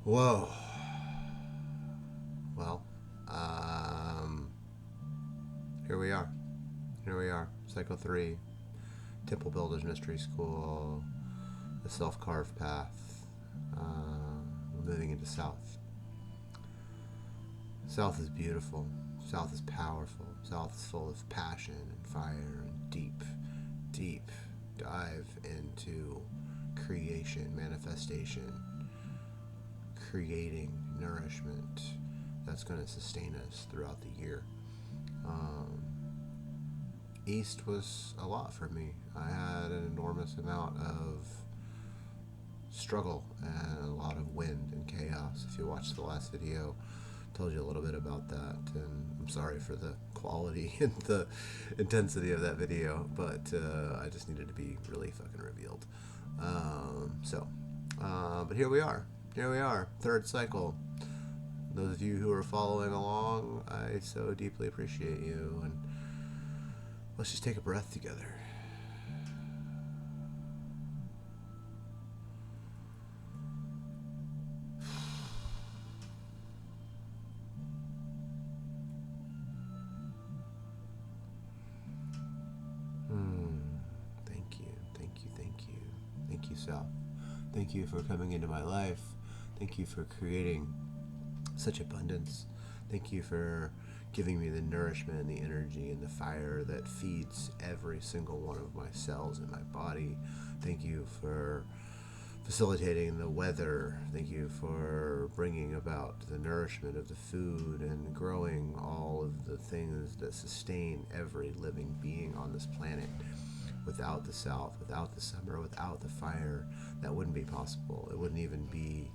Whoa. Well, um, here we are. Here we are. Cycle 3, Temple Builders Mystery School, the self carved path. We're moving into South. South is beautiful. South is powerful. South is full of passion and fire and deep, deep dive into creation, manifestation, creating nourishment that's going to sustain us throughout the year. Um, East was a lot for me. I had an enormous amount of struggle and a lot of wind and chaos. If you watched the last video, I told you a little bit about that, and I'm sorry for the quality and the intensity of that video, but I just needed to be really fucking revealed. But here we are. Here we are, third cycle. Those of you who are following along, I so deeply appreciate you, and let's just take a breath together. Thank you, thank you, thank you. Thank you, Sal. Thank you for coming into my life. Thank you for creating such abundance. Thank you for giving me the nourishment and the energy and the fire that feeds every single one of my cells in my body. Thank you for facilitating the weather. Thank you for bringing about the nourishment of the food and growing all of the things that sustain every living being on this planet. Without the South, without the summer, without the fire, that wouldn't be possible. It wouldn't even be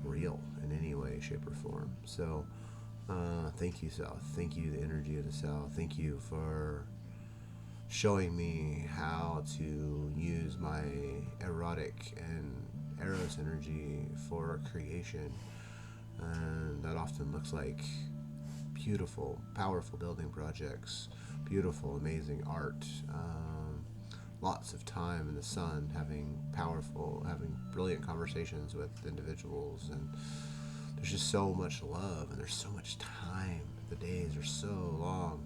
real in any way, shape, or form. So, thank you, South. Thank you, the energy of the South. Thank you for showing me how to use my erotic and eros energy for creation. And that often looks like beautiful, powerful building projects, beautiful, amazing art, lots of time in the sun, having brilliant conversations with individuals, and there's just so much love, and there's so much time. The days are so long.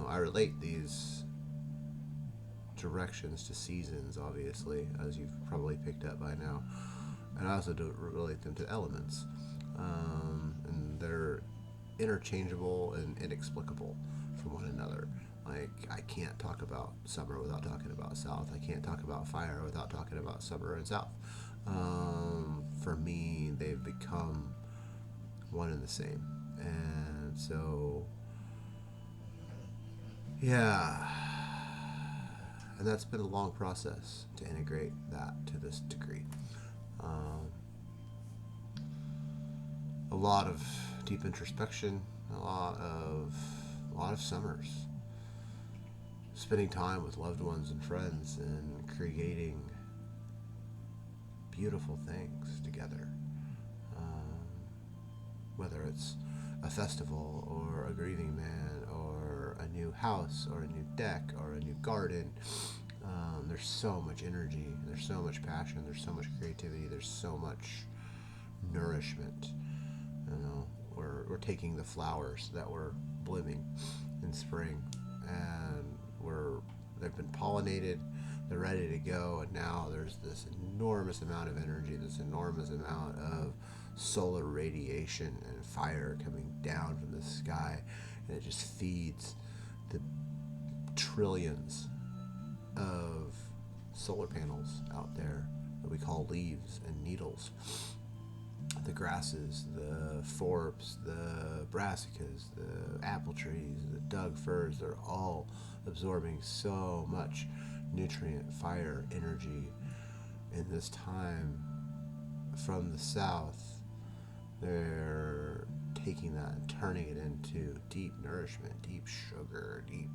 I relate these directions to seasons, obviously, as you've probably picked up by now, and I also do relate them to elements, and they're interchangeable and inexplicable from one another. Like, I can't talk about summer without talking about South. I can't talk about fire without talking about summer and South. For me, they've become one and the same. And so, yeah. And that's been a long process to integrate that to this degree. Um, a lot of deep introspection, a lot of summers, spending time with loved ones and friends, and creating beautiful things together. Um, Whether it's a festival or a grieving man or a new house or a new deck or a new garden, there's so much energy, there's so much passion, there's so much creativity, there's so much nourishment. We're taking the flowers that were blooming in spring, and they've been pollinated, they're ready to go, and now there's this enormous amount of energy, this enormous amount of solar radiation and fire coming down from the sky, and it just feeds the trillions of solar panels out there that we call leaves and needles. The grasses, the forbs, the brassicas, the apple trees, the Doug firs, they're all absorbing so much nutrient, fire, energy in this time from the south. They're taking that and turning it into deep nourishment, deep sugar, deep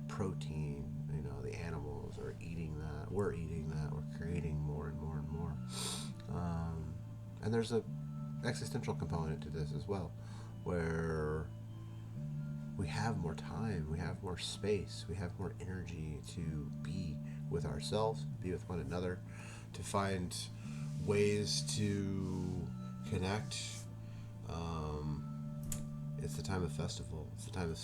protein. The animals are eating that. We're eating that. We're creating more and more and more. And there's a existential component to this as well, where we have more time, we have more space, we have more energy to be with ourselves, be with one another, to find ways to connect. It's the time of festival. It's the time of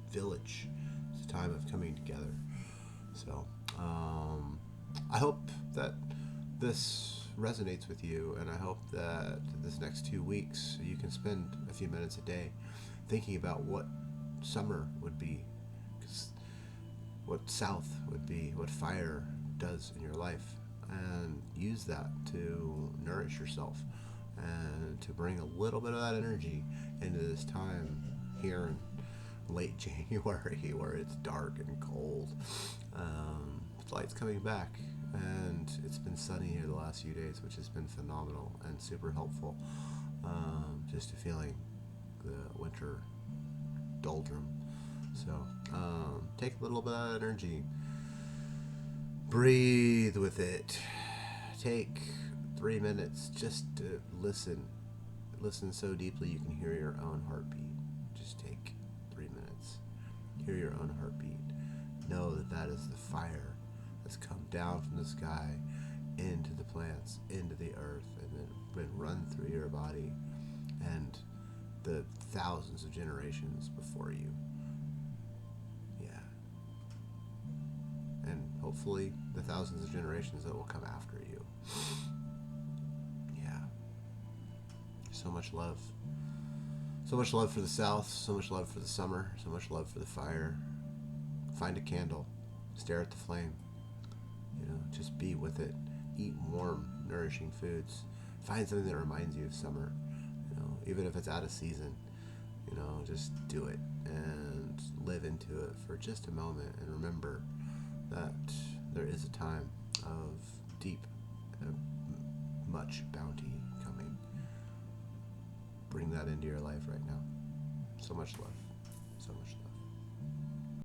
village. It's the time of coming together. So I hope that this resonates with you, and I hope that this next 2 weeks you can spend a few minutes a day thinking about what summer would be, what south would be, what fire does in your life, and use that to nourish yourself and to bring a little bit of that energy into this time here in late January where it's dark and cold. Light's coming back, and it's been sunny here the last few days, which has been phenomenal and super helpful. Just feeling the winter doldrum. So take a little bit of that energy, breathe with it, take 3 minutes just to listen so deeply you can hear your own heartbeat. Just take 3 minutes, hear your own heartbeat, know that that is the fire that's come down from the sky into the plants, into the earth, and then been run through your body and the thousands of generations before you. Yeah. And hopefully the thousands of generations that will come after you. Yeah. So much love. So much love for the South, so much love for the summer, so much love for the fire. Find a candle, stare at the flame. Just be with it. Eat warm, nourishing foods. Find something that reminds you of summer. Even if it's out of season, just do it and live into it for just a moment, and remember that there is a time of deep, much bounty coming. Bring that into your life right now. So much love. So much love.